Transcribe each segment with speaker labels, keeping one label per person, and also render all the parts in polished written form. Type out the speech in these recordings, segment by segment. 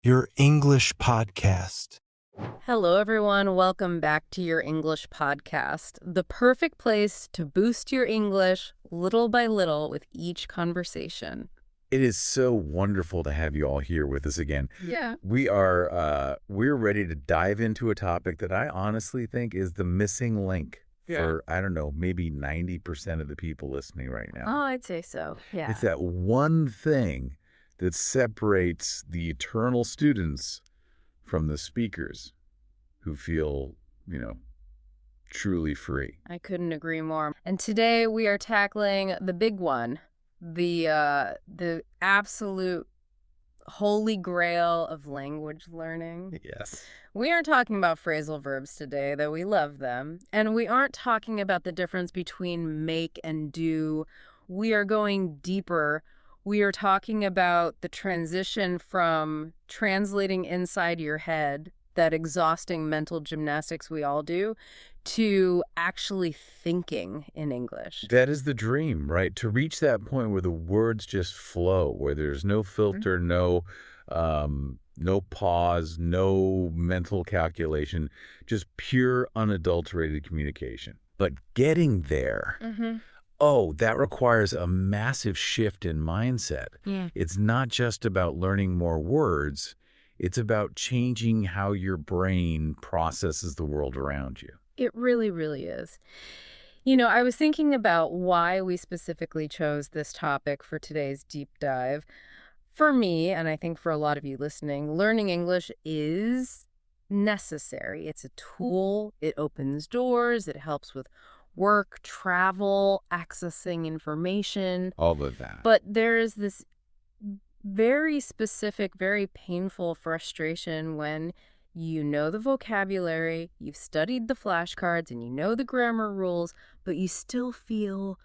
Speaker 1: your English podcast.
Speaker 2: Hello, everyone. Welcome back to your English podcast, the perfect place to boost your English little by little with each conversation.
Speaker 3: It is so wonderful to have you all here with us again.
Speaker 2: Yeah.
Speaker 3: We're ready to dive into a topic that I honestly think is the missing link for, I don't know, maybe 90% of the people listening right now.
Speaker 2: Oh, I'd say so. Yeah.
Speaker 3: It's that one thing that separates the eternal students from the speakers who feel, truly free.
Speaker 2: I couldn't agree more. And today we are tackling the big one, the absolute holy grail of language learning.
Speaker 3: Yes.
Speaker 2: We aren't talking about phrasal verbs today, though we love them. And we aren't talking about the difference between make and do. We are going deeper. We are talking about the transition from translating inside your head, that exhausting mental gymnastics we all do, to actually thinking in English.
Speaker 3: That is the dream, right? To reach that point where the words just flow, where there's no filter, no pause, no mental calculation, just pure unadulterated communication. But getting there, that requires a massive shift in mindset.
Speaker 2: Yeah.
Speaker 3: It's not just about learning more words. It's about changing how your brain processes the world around you.
Speaker 2: It really, really is. I was thinking about why we specifically chose this topic for today's deep dive. For me, and I think for a lot of you listening, learning English is necessary. It's a tool. It opens doors. It helps with work, travel, accessing information.
Speaker 3: All of that.
Speaker 2: But there is this very specific, very painful frustration when you know the vocabulary, you've studied the flashcards, and you know the grammar rules, but you still feel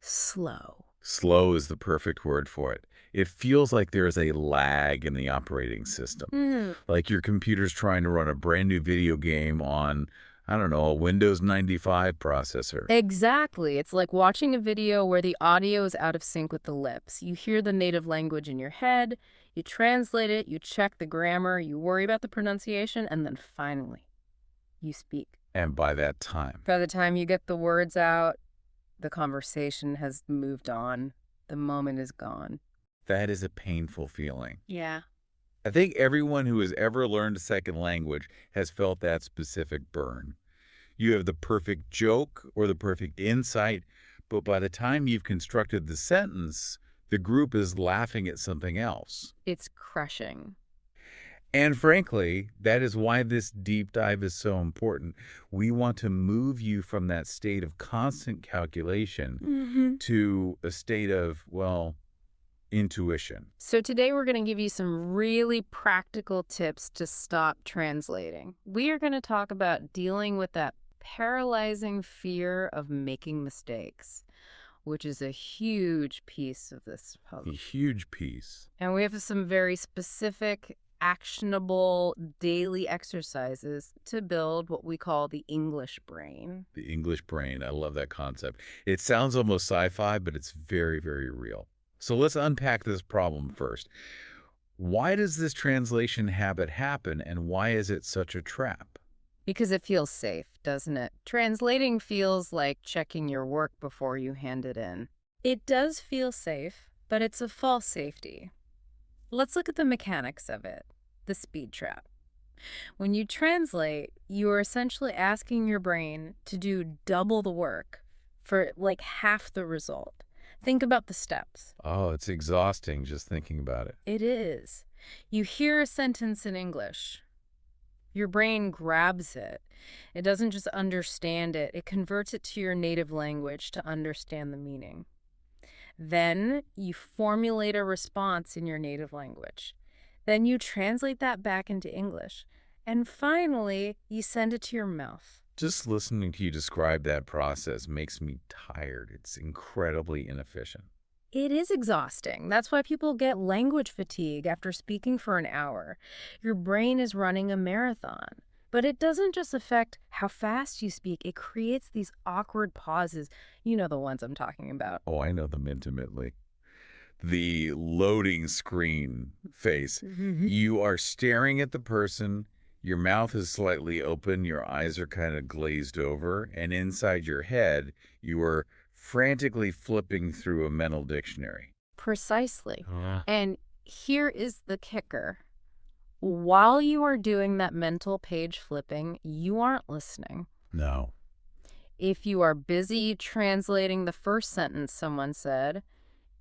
Speaker 2: slow.
Speaker 3: Slow is the perfect word for it. It feels like there's a lag in the operating system. Like your computer's trying to run a brand new video game on, I don't know, a Windows 95 processor.
Speaker 2: Exactly. It's like watching a video where the audio is out of sync with the lips. You hear the native language in your head, you translate it, you check the grammar, you worry about the pronunciation, and then finally, you speak.
Speaker 3: And by that time,
Speaker 2: By the time you get the words out, the conversation has moved on. The moment is gone.
Speaker 3: that is a painful feeling.
Speaker 2: Yeah.
Speaker 3: I think everyone who has ever learned a second language has felt that specific burn. You have the perfect joke or the perfect insight, but by the time you've constructed the sentence, the group is laughing at something else.
Speaker 2: It's crushing.
Speaker 3: And frankly, that is why this deep dive is so important. We want to move you from that state of constant calculation to a state of, intuition.
Speaker 2: So today we're going to give you some really practical tips to stop translating. We are going to talk about dealing with that paralyzing fear of making mistakes, which is a huge piece of this
Speaker 3: A
Speaker 2: puzzle.
Speaker 3: huge piece.
Speaker 2: And we have some very specific, actionable daily exercises to build what we call the English brain.
Speaker 3: The English brain. I love that concept. It sounds almost sci-fi, but it's very, very real. So let's unpack this problem first. Why does this translation habit happen, and why is it such a trap?
Speaker 2: Because it feels safe, doesn't it? Translating feels like checking your work before you hand it in. It does feel safe, but it's a false safety. Let's look at the mechanics of it, the speed trap. When you translate, you are essentially asking your brain to do double the work for like half the result. Think about the steps.
Speaker 3: Oh, it's exhausting just thinking about it.
Speaker 2: It is. You hear a sentence in English. Your brain grabs it. It doesn't just understand it. It converts it to your native language to understand the meaning. Then you formulate a response in your native language. Then you translate that back into English. And finally, you send it to your mouth.
Speaker 3: Just listening to you describe that process makes me tired. It's incredibly inefficient.
Speaker 2: It is exhausting. That's why people get language fatigue after speaking for an hour. Your brain is running a marathon. But it doesn't just affect how fast you speak. It creates these awkward pauses. You know the ones I'm talking about.
Speaker 3: Oh, I know them intimately. the loading screen face. You are staring at the person, your mouth is slightly open, your eyes are kind of glazed over, and inside your head, you are frantically flipping through a mental dictionary.
Speaker 2: Precisely. And here is the kicker. While you are doing that mental page flipping, you aren't listening.
Speaker 3: No.
Speaker 2: If you are busy translating the first sentence someone said,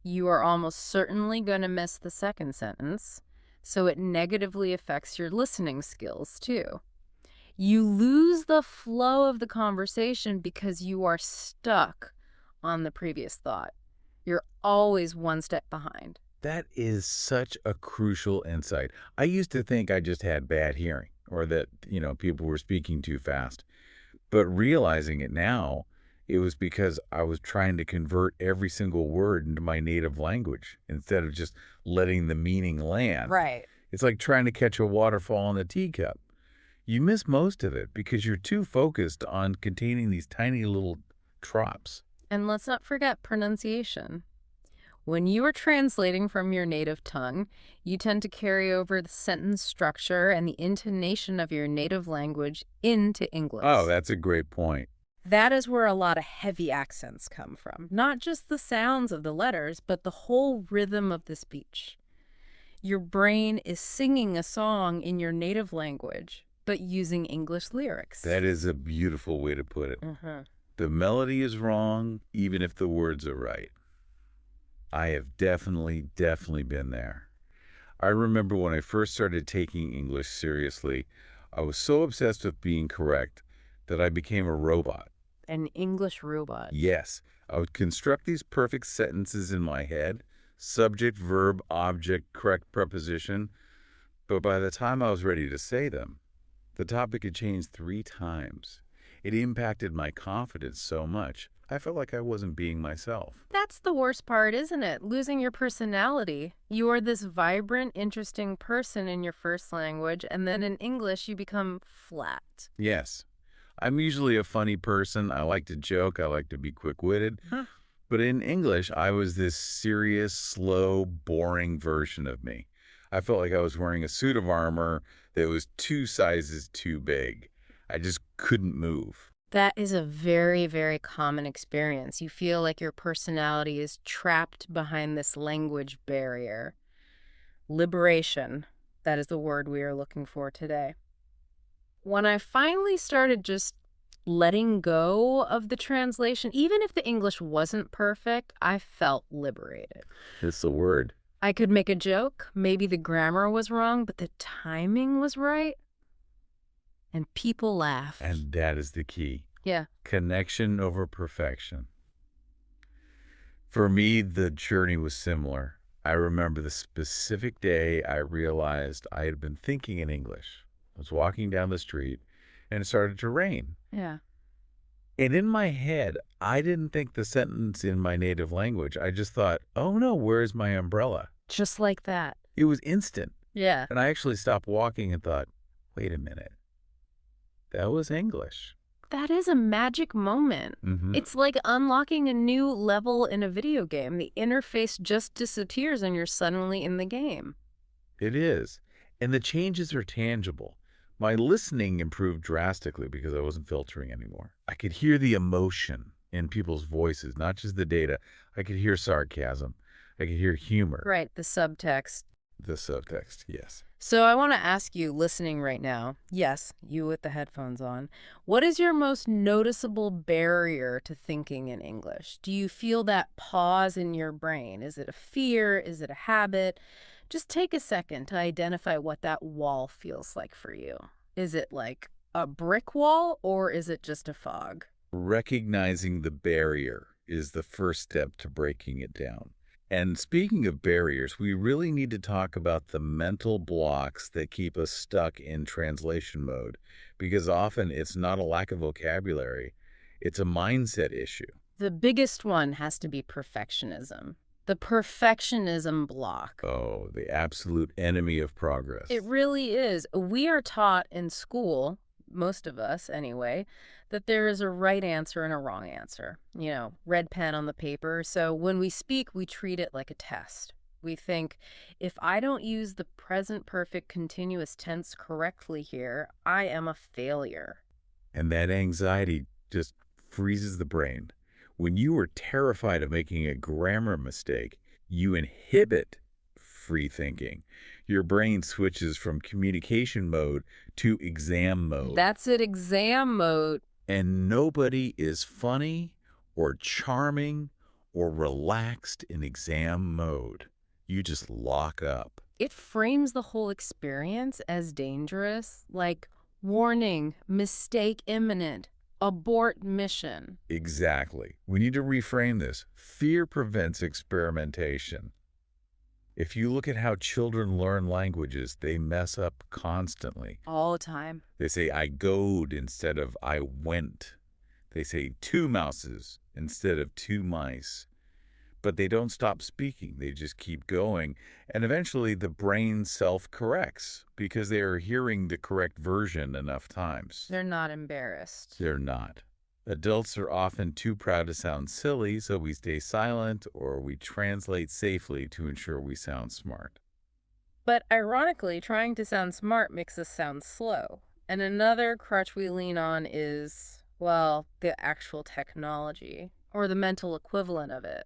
Speaker 2: you are almost certainly going to miss the second sentence, so it negatively affects your listening skills too. You lose the flow of the conversation because you are stuck on the previous thought. You're always one step behind.
Speaker 3: That is such a crucial insight. I used to think I just had bad hearing or that, people were speaking too fast. But realizing it now, it was because I was trying to convert every single word into my native language instead of just letting the meaning land.
Speaker 2: Right.
Speaker 3: It's like trying to catch a waterfall in a teacup. You miss most of it because you're too focused on containing these tiny little drops.
Speaker 2: And let's not forget pronunciation. When you are translating from your native tongue, you tend to carry over the sentence structure and the intonation of your native language into English.
Speaker 3: Oh, that's a great point.
Speaker 2: That is where a lot of heavy accents come from. Not just the sounds of the letters, but the whole rhythm of the speech. Your brain is singing a song in your native language, but using English lyrics.
Speaker 3: That is a beautiful way to put it. The melody is wrong, even if the words are right. I have definitely been there. I remember when I first started taking English seriously, I was so obsessed with being correct that I became a robot.
Speaker 2: An English robot.
Speaker 3: Yes, I would construct these perfect sentences in my head, subject, verb, object, correct preposition, but by the time I was ready to say them, the topic had changed 3 times. It impacted my confidence so much, I felt like I wasn't being myself.
Speaker 2: That's the worst part, isn't it? Losing your personality. You are this vibrant, interesting person in your first language, and then in English you become flat.
Speaker 3: Yes. I'm usually a funny person. I like to joke. I like to be quick-witted. But in English, I was this serious, slow, boring version of me. I felt like I was wearing a suit of armor that was 2 sizes too big. I just couldn't move.
Speaker 2: That is a very, very common experience. You feel like your personality is trapped behind this language barrier. Liberation, that is the word we are looking for today. When I finally started just letting go of the translation, even if the English wasn't perfect, I felt liberated.
Speaker 3: It's the word.
Speaker 2: I could make a joke. Maybe the grammar was wrong, but the timing was right. And people laughed.
Speaker 3: And that is the key.
Speaker 2: Yeah.
Speaker 3: Connection over perfection. For me, the journey was similar. I remember the specific day I realized I had been thinking in English. I was walking down the street, and it started to rain.
Speaker 2: Yeah.
Speaker 3: And in my head, I didn't think the sentence in my native language. I just thought, oh no, where's my umbrella?
Speaker 2: Just like that.
Speaker 3: It was instant.
Speaker 2: Yeah.
Speaker 3: And I actually stopped walking and thought, wait a minute. That was English.
Speaker 2: That is a magic moment. It's like unlocking a new level in a video game. The interface just disappears and you're suddenly in the game.
Speaker 3: It is. And the changes are tangible. My listening improved drastically because I wasn't filtering anymore. I could hear the emotion in people's voices, not just the data. I could hear sarcasm. I could hear humor.
Speaker 2: Right, the subtext.
Speaker 3: The subtext, yes.
Speaker 2: So I want to ask you, listening right now, yes, you with the headphones on, what is your most noticeable barrier to thinking in English? Do you feel that pause in your brain? Is it a fear? Is it a habit? Just take a second to identify what that wall feels like for you. Is it like a brick wall or is it just a fog?
Speaker 3: Recognizing the barrier is the first step to breaking it down. And speaking of barriers, we really need to talk about the mental blocks that keep us stuck in translation mode, because often it's not a lack of vocabulary, it's a mindset issue.
Speaker 2: The biggest one has to be perfectionism. The perfectionism block.
Speaker 3: Oh, the absolute enemy of progress.
Speaker 2: It really is. We are taught in school, most of us anyway, that there is a right answer and a wrong answer. Red pen on the paper. So when we speak, we treat it like a test. We think, if I don't use the present perfect continuous tense correctly here, I am a failure.
Speaker 3: And that anxiety just freezes the brain. When you are terrified of making a grammar mistake, you inhibit free thinking. Your brain switches from communication mode to exam mode.
Speaker 2: That's it, exam mode.
Speaker 3: And nobody is funny or charming or relaxed in exam mode. You just lock up.
Speaker 2: It frames the whole experience as dangerous, like warning, mistake imminent, abort mission.
Speaker 3: Exactly. We need to reframe this. Fear prevents experimentation. If you look at how children learn languages, they mess up constantly.
Speaker 2: All the time.
Speaker 3: They say, I goed instead of I went. They say 2 mouses instead of 2 mice. But they don't stop speaking. They just keep going. And eventually the brain self-corrects because they are hearing the correct version enough times.
Speaker 2: They're not embarrassed.
Speaker 3: They're not. Adults are often too proud to sound silly, so we stay silent or we translate safely to ensure we sound smart.
Speaker 2: But ironically, trying to sound smart makes us sound slow. And another crutch we lean on is, well, the actual technology, or the mental equivalent of it.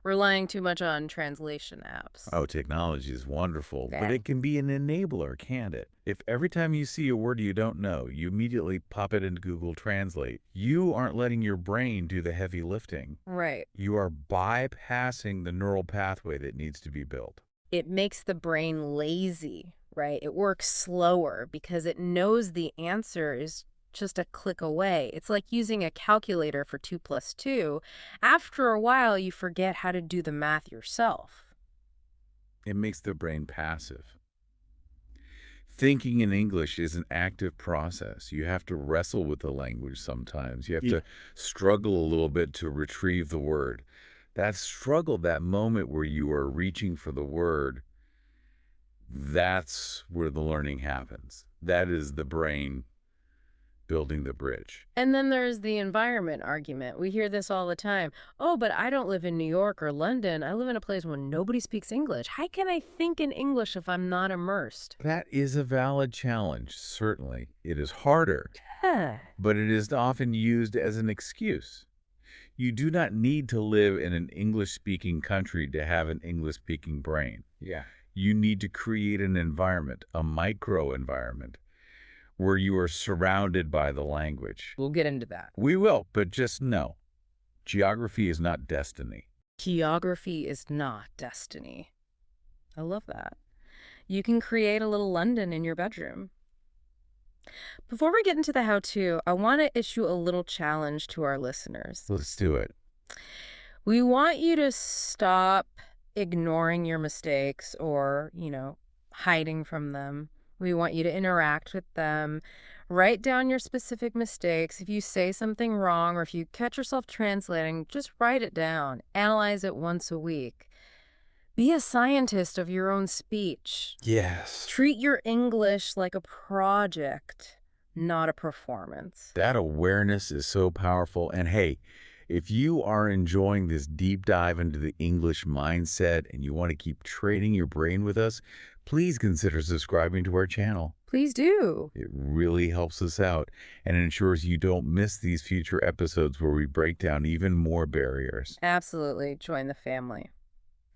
Speaker 2: Relying too much on translation apps.
Speaker 3: Oh, technology is wonderful,
Speaker 2: Yeah.
Speaker 3: but it can be an enabler, can't it? If every time you see a word you don't know, you immediately pop it into Google Translate, you aren't letting your brain do the heavy lifting.
Speaker 2: Right.
Speaker 3: You are bypassing the neural pathway that needs to be built.
Speaker 2: It makes the brain lazy, right? It works slower because it knows the answer is just a click away. It's like using a calculator for 2 plus 2. After a while, you forget how to do the math yourself.
Speaker 3: It makes the brain passive. Thinking in English is an active process. You have to wrestle with the language sometimes. You have to struggle a little bit to retrieve the word. That struggle, that moment where you are reaching for the word, that's where the learning happens. That is the brain building the bridge.
Speaker 2: And then there's the environment argument. We hear this all the time. Oh, but I don't live in New York or London. I live in a place where nobody speaks English. How can I think in English if I'm not immersed?
Speaker 3: That is a valid challenge, certainly. It is harder,
Speaker 2: Huh.
Speaker 3: but it is often used as an excuse. You do not need to live in an English-speaking country to have an English-speaking brain.
Speaker 1: Yeah.
Speaker 3: You need to create an environment, a micro-environment, where you are surrounded by the language.
Speaker 2: We'll get into that.
Speaker 3: We will, but just know, geography is not destiny.
Speaker 2: Geography is not destiny. I love that. You can create a little London in your bedroom. Before we get into the how-to, I want to issue a little challenge to our listeners.
Speaker 3: Let's do it.
Speaker 2: We want you to stop ignoring your mistakes or, hiding from them. We want you to interact with them. Write down your specific mistakes. If you say something wrong or if you catch yourself translating, just write it down. Analyze it once a week. Be a scientist of your own speech.
Speaker 3: Yes.
Speaker 2: Treat your English like a project, not a performance.
Speaker 3: That awareness is so powerful. And hey, if you are enjoying this deep dive into the English mindset and you want to keep training your brain with us, please consider subscribing to our channel.
Speaker 2: Please do.
Speaker 3: It really helps us out and ensures you don't miss these future episodes where we break down even more barriers.
Speaker 2: Absolutely. Join the family.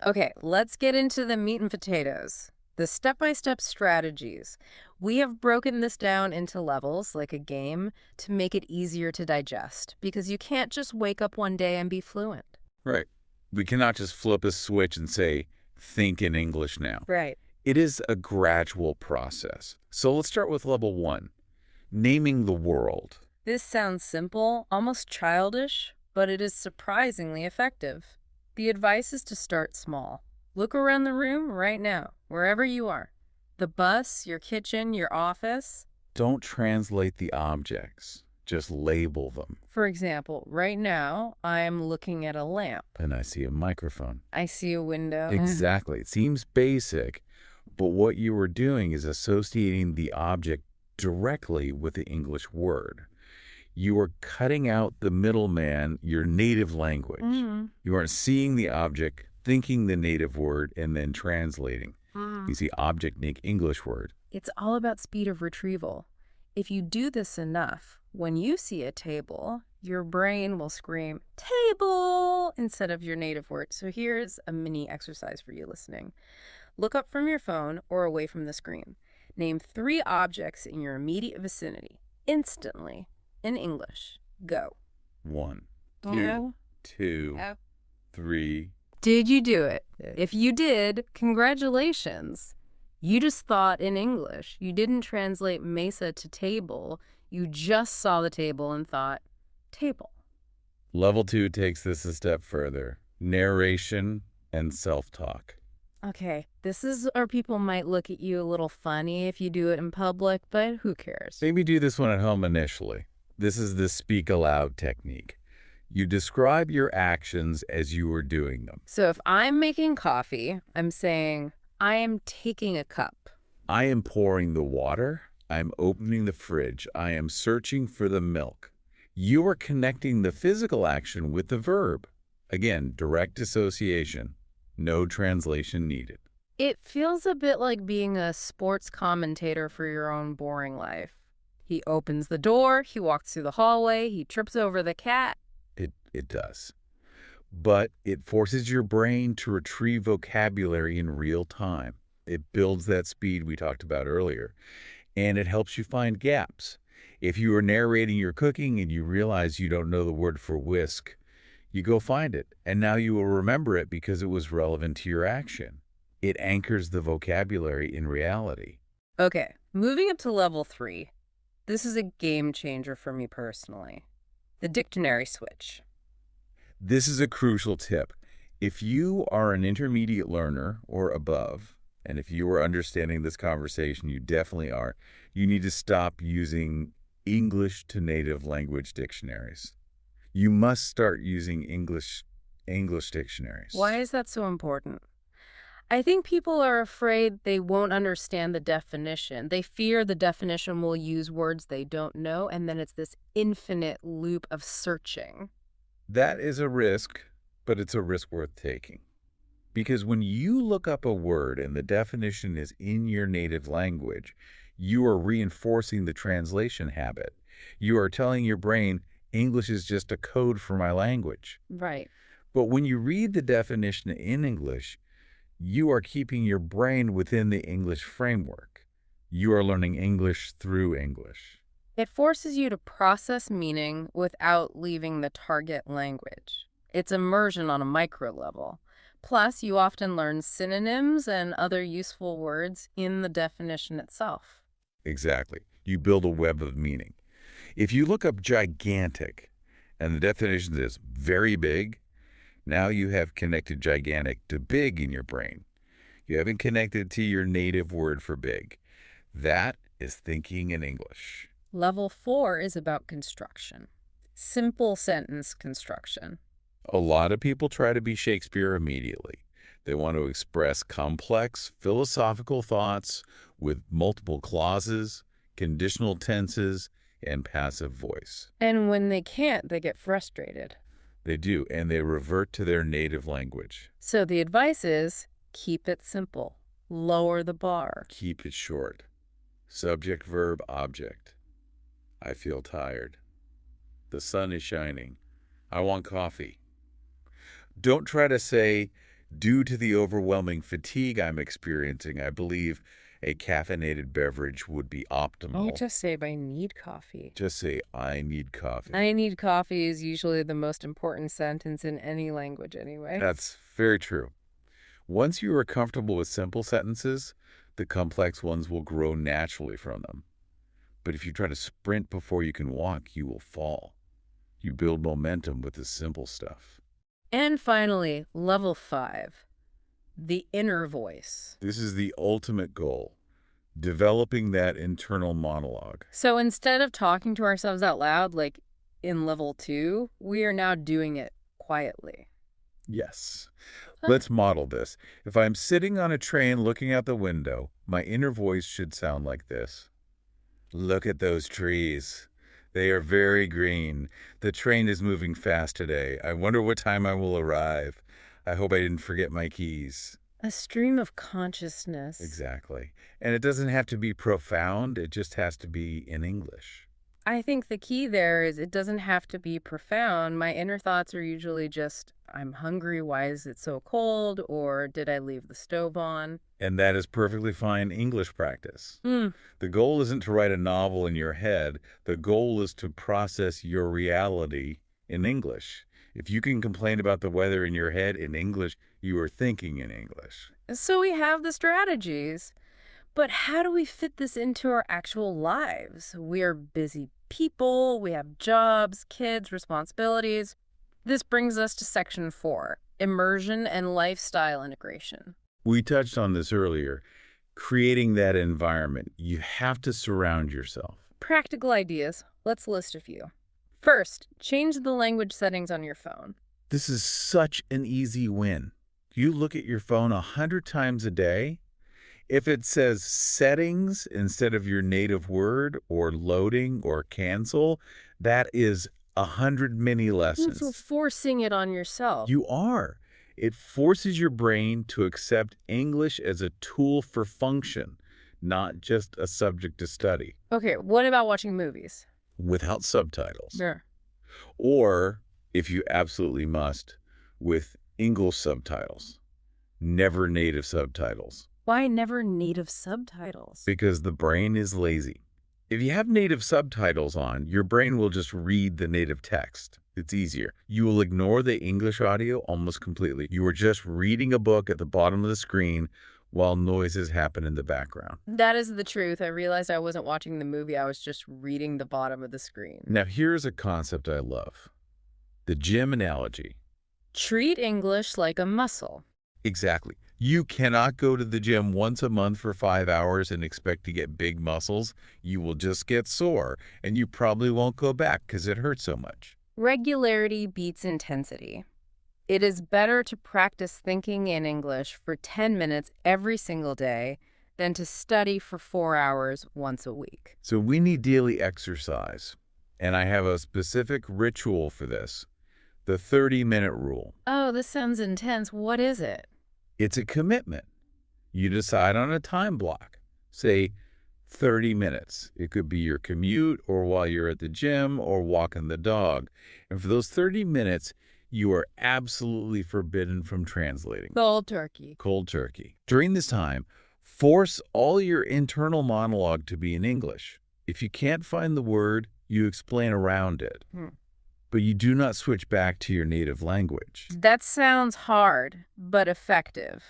Speaker 2: Okay, let's get into the meat and potatoes. The step-by-step strategies. We have broken this down into levels, like a game, to make it easier to digest, because you can't just wake up one day and be fluent.
Speaker 3: Right. We cannot just flip a switch and say, think in English now.
Speaker 2: Right.
Speaker 3: It is a gradual process. So let's start with level 1, naming the world.
Speaker 2: This sounds simple, almost childish, but it is surprisingly effective. The advice is to start small. Look around the room right now, wherever you are. The bus, your kitchen, your office.
Speaker 3: Don't translate the objects. Just label them.
Speaker 2: For example, right now, I am looking at a lamp.
Speaker 3: And I see a microphone.
Speaker 2: I see a window.
Speaker 3: Exactly. It seems basic, but what you are doing is associating the object directly with the English word. You are cutting out the middleman, your native language. You aren't seeing the object, thinking the native word, and then translating. You see object, make English word.
Speaker 2: It's all about speed of retrieval. If you do this enough, when you see a table, your brain will scream, table, instead of your native word. So here's a mini exercise for you listening. Look up from your phone or away from the screen. Name 3 objects in your immediate vicinity, instantly, in English. Go.
Speaker 3: 1,
Speaker 2: No.
Speaker 3: 2,
Speaker 2: No.
Speaker 3: 3.
Speaker 2: Did you do it? If you did, congratulations. You just thought in English. You didn't translate mesa to table. You just saw the table and thought, table.
Speaker 3: Level 2 takes this a step further. Narration and self-talk.
Speaker 2: Okay, this is where people might look at you a little funny if you do it in public, but who cares?
Speaker 3: Maybe do this one at home initially. This is the speak aloud technique. You describe your actions as you are doing them.
Speaker 2: So if I'm making coffee, I'm saying, I am taking a cup.
Speaker 3: I am pouring the water. I'm opening the fridge. I am searching for the milk. You are connecting the physical action with the verb. Again, direct association. No translation needed.
Speaker 2: It feels a bit like being a sports commentator for your own boring life. He opens the door, he walks through the hallway, he trips over the cat.
Speaker 3: It does. But it forces your brain to retrieve vocabulary in real time. It builds that speed we talked about earlier. And it helps you find gaps. If you are narrating your cooking and you realize you don't know the word for whisk, you go find it. And now you will remember it because it was relevant to your action. It anchors the vocabulary in reality.
Speaker 2: Okay, moving up to level 3. This is a game changer for me personally. The dictionary switch.
Speaker 3: This is a crucial tip. If you are an intermediate learner or above, and if you are understanding this conversation, you definitely are, you need to stop using English to native language dictionaries. You must start using English dictionaries.
Speaker 2: Why is that so important? I think people are afraid they won't understand the definition. They fear the definition will use words they don't know, and then it's this infinite loop of searching.
Speaker 3: That is a risk, but it's a risk worth taking. Because when you look up a word and the definition is in your native language, you are reinforcing the translation habit. You are telling your brain, English is just a code for my language.
Speaker 2: Right.
Speaker 3: But when you read the definition in English, you are keeping your brain within the English framework. You are learning English through English.
Speaker 2: It forces you to process meaning without leaving the target language. It's immersion on a micro level. Plus, you often learn synonyms and other useful words in the definition itself.
Speaker 3: Exactly. You build a web of meaning. If you look up gigantic and the definition is very big, now you have connected gigantic to big in your brain. You haven't connected to your native word for big. That is thinking in English.
Speaker 2: Level 4 is about construction. Simple sentence construction.
Speaker 3: A lot of people try to be Shakespeare immediately. They want to express complex philosophical thoughts with multiple clauses, conditional tenses, and passive voice.
Speaker 2: And when they can't, they get frustrated.
Speaker 3: They do, and they revert to their native language.
Speaker 2: So the advice is, keep it simple. Lower the bar.
Speaker 3: Keep it short. Subject, verb, object. I feel tired. The sun is shining. I want coffee. Don't try to say, due to the overwhelming fatigue I'm experiencing, I believe a caffeinated beverage would be optimal.
Speaker 2: Oh, just say, I need coffee.
Speaker 3: Just say, I need coffee.
Speaker 2: I need coffee is usually the most important sentence in any language anyway.
Speaker 3: That's very true. Once you are comfortable with simple sentences, the complex ones will grow naturally from them. But if you try to sprint before you can walk, you will fall. You build momentum with the simple stuff.
Speaker 2: And finally, level 5, the inner voice.
Speaker 3: This is the ultimate goal, developing that internal monologue.
Speaker 2: So instead of talking to ourselves out loud, like in level 2, we are now doing it quietly.
Speaker 3: Yes. Let's model this. If I'm sitting on a train looking out the window, my inner voice should sound like this. Look at those trees. They are very green. The train is moving fast today. I wonder what time I will arrive. I hope I didn't forget my keys.
Speaker 2: A stream of consciousness.
Speaker 3: Exactly. And it doesn't have to be profound. It just has to be in English.
Speaker 2: I think the key there is it doesn't have to be profound. My inner thoughts are usually just, I'm hungry, why is it so cold? Or did I leave the stove on?
Speaker 3: And that is perfectly fine English practice.
Speaker 2: Mm.
Speaker 3: The goal isn't to write a novel in your head. The goal is to process your reality in English. If you can complain about the weather in your head in English, you are thinking in English.
Speaker 2: So we have the strategies. But how do we fit this into our actual lives? We're busy people, we have jobs, kids, responsibilities. This brings us to section 4, immersion and lifestyle integration.
Speaker 3: We touched on this earlier. Creating that environment, you have to surround yourself.
Speaker 2: Practical ideas. Let's list a few. First, change the language settings on your phone.
Speaker 3: This is such an easy win. You look at your phone 100 times a day. If it says settings instead of your native word or loading or cancel, that is 100 mini lessons.
Speaker 2: So forcing it on yourself.
Speaker 3: You are. It forces your brain to accept English as a tool for function, not just a subject to study.
Speaker 2: Okay, what about watching movies?
Speaker 3: Without subtitles.
Speaker 2: Sure.
Speaker 3: Or, if you absolutely must, with English subtitles. Never native subtitles.
Speaker 2: Why never native subtitles?
Speaker 3: Because the brain is lazy. If you have native subtitles on, your brain will just read the native text. It's easier. You will ignore the English audio almost completely. You are just reading a book at the bottom of the screen while noises happen in the background.
Speaker 2: That is the truth. I realized I wasn't watching the movie. I was just reading the bottom of the screen.
Speaker 3: Now, here's a concept I love. The gym analogy.
Speaker 2: Treat English like a muscle.
Speaker 3: Exactly. You cannot go to the gym once a month for 5 hours and expect to get big muscles. You will just get sore, and you probably won't go back because it hurts so much.
Speaker 2: Regularity beats intensity. It is better to practice thinking in English for 10 minutes every single day than to study for 4 hours once a week.
Speaker 3: So we need daily exercise, and I have a specific ritual for this. The 30-minute rule.
Speaker 2: Oh, this sounds intense. What is it?
Speaker 3: It's a commitment. You decide on a time block. Say 30 minutes. It could be your commute or while you're at the gym or walking the dog. And for those 30 minutes, you are absolutely forbidden from translating.
Speaker 2: Cold turkey.
Speaker 3: Cold turkey. During this time, force all your internal monologue to be in English. If you can't find the word, you explain around it. But you do not switch back to your native language.
Speaker 2: That sounds hard, but effective.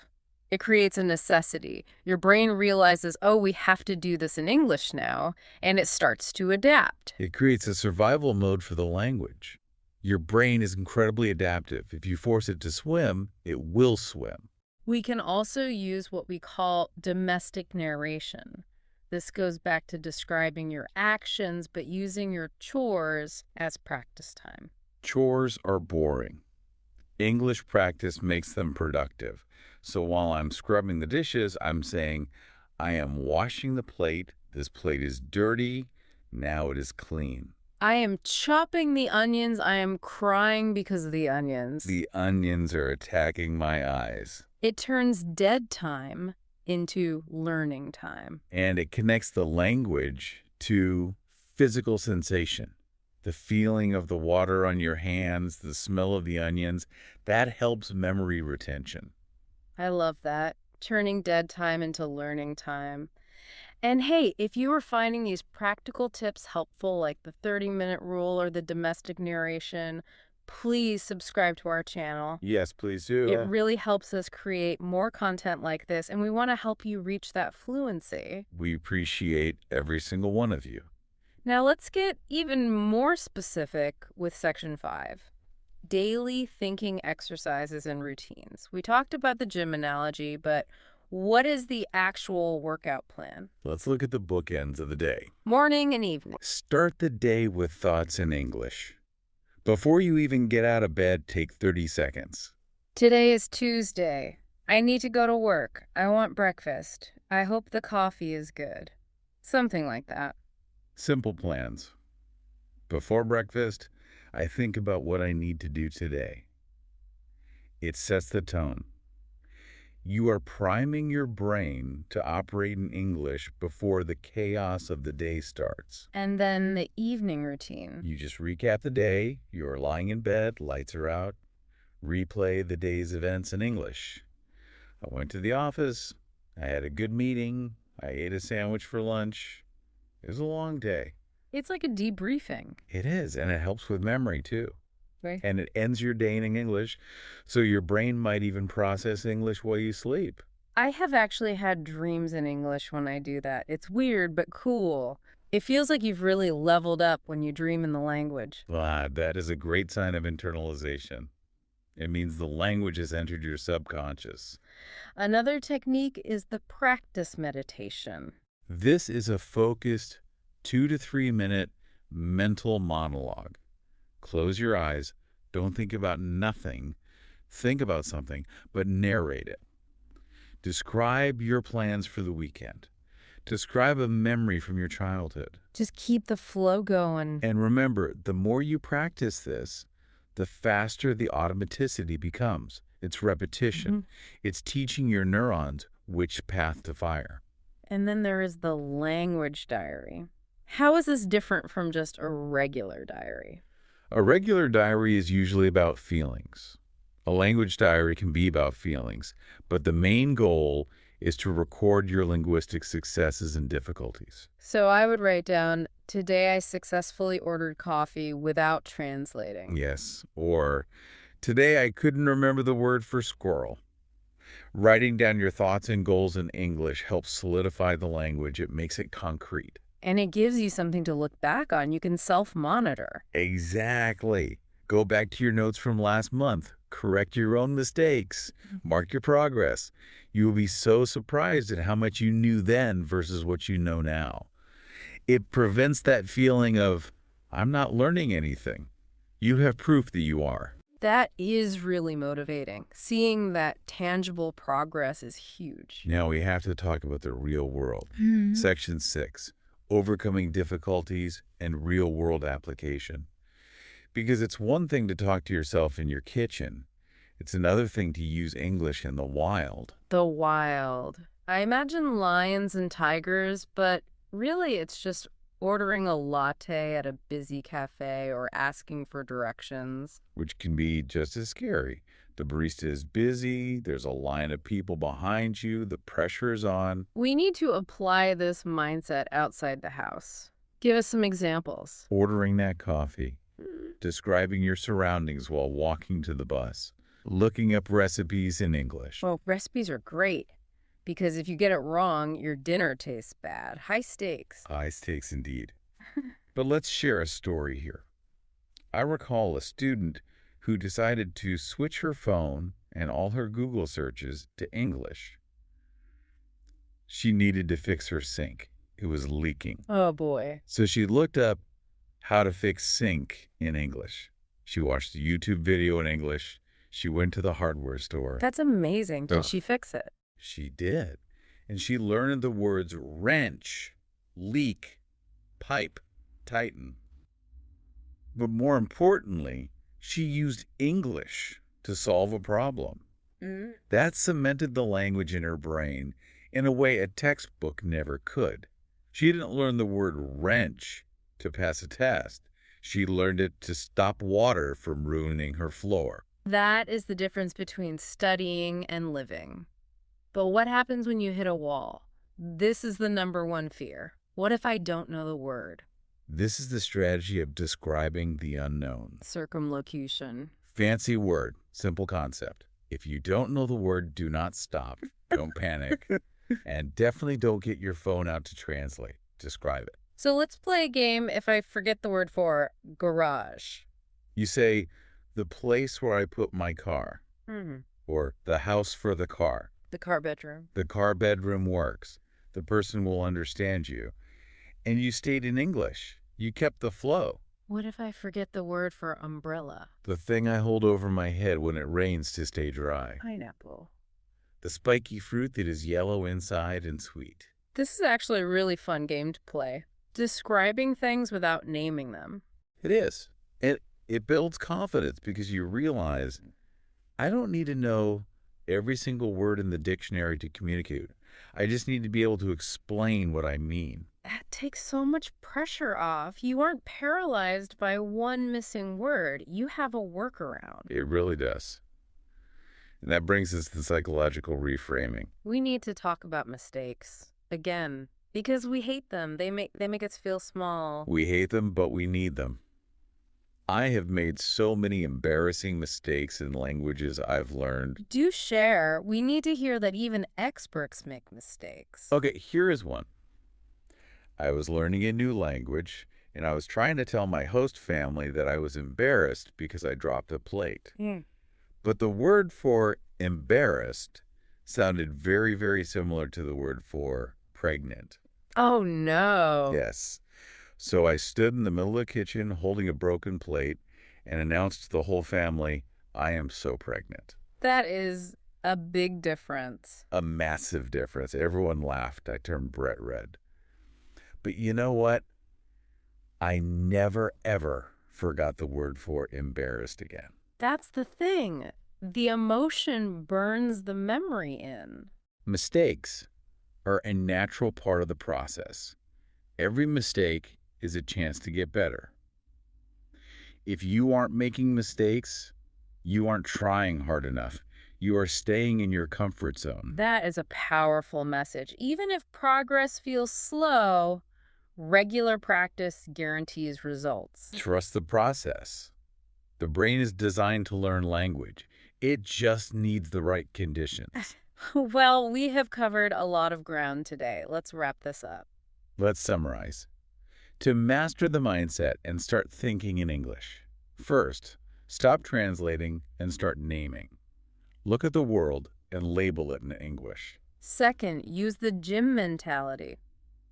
Speaker 2: It creates a necessity. Your brain realizes, oh, we have to do this in English now, and it starts to adapt.
Speaker 3: It creates a survival mode for the language. Your brain is incredibly adaptive. If you force it to swim, it will swim.
Speaker 2: We can also use what we call domestic narration. This goes back to describing your actions, but using your chores as practice time.
Speaker 3: Chores are boring. English practice makes them productive. So while I'm scrubbing the dishes, I'm saying, I am washing the plate. This plate is dirty. Now it is clean.
Speaker 2: I am chopping the onions. I am crying because of the onions.
Speaker 3: The onions are attacking my eyes.
Speaker 2: It turns dead time into learning time.
Speaker 3: And it connects the language to physical sensation. The feeling of the water on your hands, the smell of the onions, that helps memory retention.
Speaker 2: I love that. Turning dead time into learning time. And hey, if you are finding these practical tips helpful, like the 30-minute rule or the domestic narration, please subscribe to our channel.
Speaker 3: Yes, please do.
Speaker 2: It really helps us create more content like this, and we want to help you reach that fluency.
Speaker 3: We appreciate every single one of you.
Speaker 2: Now let's get even more specific with section 5. Daily thinking exercises and routines. We talked about the gym analogy, but what is the actual workout plan?
Speaker 3: Let's look at the bookends of the day.
Speaker 2: Morning and evening.
Speaker 3: Start the day with thoughts in English. Before you even get out of bed, take 30 seconds.
Speaker 2: Today is Tuesday. I need to go to work. I want breakfast. I hope the coffee is good. Something like that.
Speaker 3: Simple plans. Before breakfast, I think about what I need to do today. It sets the tone. You are priming your brain to operate in English before the chaos of the day starts.
Speaker 2: And then the evening routine.
Speaker 3: You just recap the day, you're lying in bed, lights are out, replay the day's events in English. I went to the office, I had a good meeting, I ate a sandwich for lunch. It was a long day.
Speaker 2: It's like a debriefing.
Speaker 3: It is, and it helps with memory too.
Speaker 2: Right.
Speaker 3: And it ends your day in English, so your brain might even process English while you sleep.
Speaker 2: I have actually had dreams in English when I do that. It's weird, but cool. It feels like you've really leveled up when you dream in the language.
Speaker 3: That is a great sign of internalization. It means the language has entered your subconscious.
Speaker 2: Another technique is the practice meditation.
Speaker 3: This is a focused 2 to 3 minute mental monologue. Close your eyes. Don't think about nothing. Think about something, but narrate it. Describe your plans for the weekend. Describe a memory from your childhood.
Speaker 2: Just keep the flow going.
Speaker 3: And remember, the more you practice this, the faster the automaticity becomes. It's repetition. It's teaching your neurons which path to fire.
Speaker 2: And then there is the language diary. How is this different from just a regular diary?
Speaker 3: A regular diary is usually about feelings. A language diary can be about feelings, but the main goal is to record your linguistic successes and difficulties.
Speaker 2: So I would write down, today I successfully ordered coffee without translating.
Speaker 3: Yes, or today I couldn't remember the word for squirrel. Writing down your thoughts and goals in English helps solidify the language. It makes it concrete.
Speaker 2: And it gives you something to look back on. You can self-monitor.
Speaker 3: Exactly. Go back to your notes from last month. Correct your own mistakes. Mark your progress. You will be so surprised at how much you knew then versus what you know now. It prevents that feeling of, I'm not learning anything. You have proof that you are.
Speaker 2: That is really motivating. Seeing that tangible progress is huge.
Speaker 3: Now we have to talk about the real world. Section 6, overcoming difficulties and real-world application. Because it's one thing to talk to yourself in your kitchen. It's another thing to use English in the wild.
Speaker 2: The wild. I imagine lions and tigers, but really it's just ordering a latte at a busy cafe or asking for directions.
Speaker 3: Which can be just as scary. The barista is busy, there's a line of people behind you, the pressure is on.
Speaker 2: We need to apply this mindset outside the house. Give us some examples.
Speaker 3: Ordering that coffee. Describing your surroundings while walking to the bus. Looking up recipes in English.
Speaker 2: Well, recipes are great because if you get it wrong, your dinner tastes bad. High stakes.
Speaker 3: High stakes indeed. But let's share a story here. I recall a student who decided to switch her phone and all her Google searches to English. She needed to fix her sink. It was leaking.
Speaker 2: Oh, boy.
Speaker 3: So she looked up how to fix sink in English. She watched a YouTube video in English. She went to the hardware store.
Speaker 2: That's amazing. Did she fix it?
Speaker 3: She did. And she learned the words wrench, leak, pipe, tighten. But more importantly, she used English to solve a problem. That cemented the language in her brain in a way a textbook never could. She didn't learn the word wrench to pass a test. She learned it to stop water from ruining her floor.
Speaker 2: That is the difference between studying and living. But what happens when you hit a wall? This is the #1 fear. What if I don't know the word?
Speaker 3: This is the strategy of describing the unknown.
Speaker 2: Circumlocution.
Speaker 3: Fancy word, simple concept. If you don't know the word, do not stop. Don't panic. And definitely don't get your phone out to translate. Describe it.
Speaker 2: So let's play a game if I forget the word for garage.
Speaker 3: You say, the place where I put my car. Or the house for the car.
Speaker 2: The car bedroom.
Speaker 3: The car bedroom works. The person will understand you. And you stayed in English. You kept the flow.
Speaker 2: What if I forget the word for umbrella?
Speaker 3: The thing I hold over my head when it rains to stay dry.
Speaker 2: Pineapple.
Speaker 3: The spiky fruit that is yellow inside and sweet.
Speaker 2: This is actually a really fun game to play. Describing things without naming them.
Speaker 3: It is. And it builds confidence because you realize I don't need to know every single word in the dictionary to communicate. I just need to be able to explain what I mean.
Speaker 2: That takes so much pressure off. You aren't paralyzed by one missing word. You have a workaround.
Speaker 3: It really does. And that brings us to psychological reframing.
Speaker 2: We need to talk about mistakes again because we hate them. They make us feel small.
Speaker 3: We hate them, but we need them. I have made so many embarrassing mistakes in languages I've learned.
Speaker 2: Do share. We need to hear that even experts make mistakes.
Speaker 3: Okay, here is one. I was learning a new language, and I was trying to tell my host family that I was embarrassed because I dropped a plate. But the word for embarrassed sounded very, very similar to the word for pregnant.
Speaker 2: Oh, no.
Speaker 3: Yes. So I stood in the middle of the kitchen holding a broken plate and announced to the whole family, I am so pregnant.
Speaker 2: That is a big difference.
Speaker 3: A massive difference. Everyone laughed. I turned bright red. But you know what? I never, ever forgot the word for embarrassed again.
Speaker 2: That's the thing. The emotion burns the memory in.
Speaker 3: Mistakes are a natural part of the process. Every mistake is a chance to get better. If you aren't making mistakes, you aren't trying hard enough. You are staying in your comfort zone.
Speaker 2: That is a powerful message. Even if progress feels slow, regular practice guarantees results.
Speaker 3: Trust the process. The brain is designed to learn language. It just needs the right conditions.
Speaker 2: Well, we have covered a lot of ground today. Let's wrap this up.
Speaker 3: Let's summarize. To master the mindset and start thinking in English, first, stop translating and start naming. Look at the world and label it in English.
Speaker 2: Second, use the gym mentality.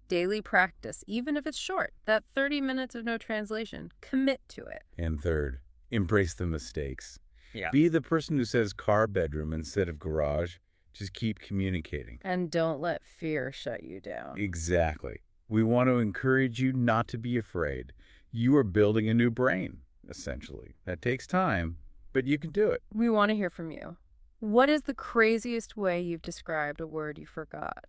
Speaker 2: Daily practice, even if it's short, that 30 minutes of no translation, commit to it.
Speaker 3: And third, embrace the mistakes.
Speaker 2: Yeah.
Speaker 3: Be the person who says car bedroom instead of garage. Just keep communicating.
Speaker 2: And don't let fear shut you down.
Speaker 3: Exactly. We want to encourage you not to be afraid. You are building a new brain, essentially. That takes time, but you can do it.
Speaker 2: We want to hear from you. What is the craziest way you've described a word you forgot?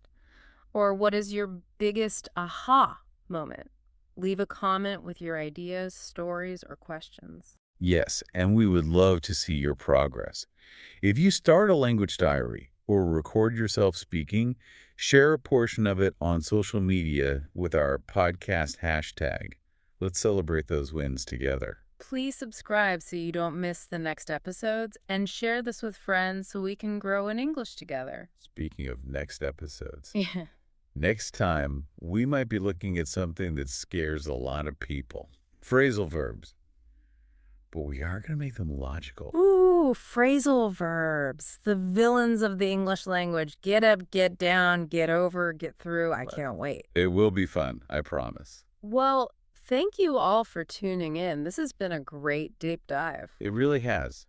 Speaker 2: Or what is your biggest aha moment? Leave a comment with your ideas, stories, or questions.
Speaker 3: Yes, and we would love to see your progress. If you start a language diary or record yourself speaking, share a portion of it on social media with our podcast hashtag. Let's celebrate those wins together.
Speaker 2: Please subscribe so you don't miss the next episodes, and share this with friends so we can grow in English together.
Speaker 3: Speaking of next episodes,
Speaker 2: Yeah.
Speaker 3: next time we might be looking at something that scares a lot of people. Phrasal verbs. But we are going to make them logical.
Speaker 2: Ooh, phrasal verbs. The villains of the English language. Get up, get down, get over, get through. I can't wait.
Speaker 3: It will be fun, I promise.
Speaker 2: Well, thank you all for tuning in. This has been a great deep dive.
Speaker 3: It really has.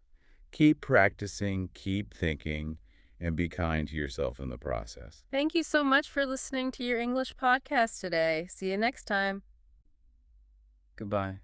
Speaker 3: Keep practicing, keep thinking, and be kind to yourself in the process.
Speaker 2: Thank you so much for listening to your English podcast today. See you next time.
Speaker 4: Goodbye.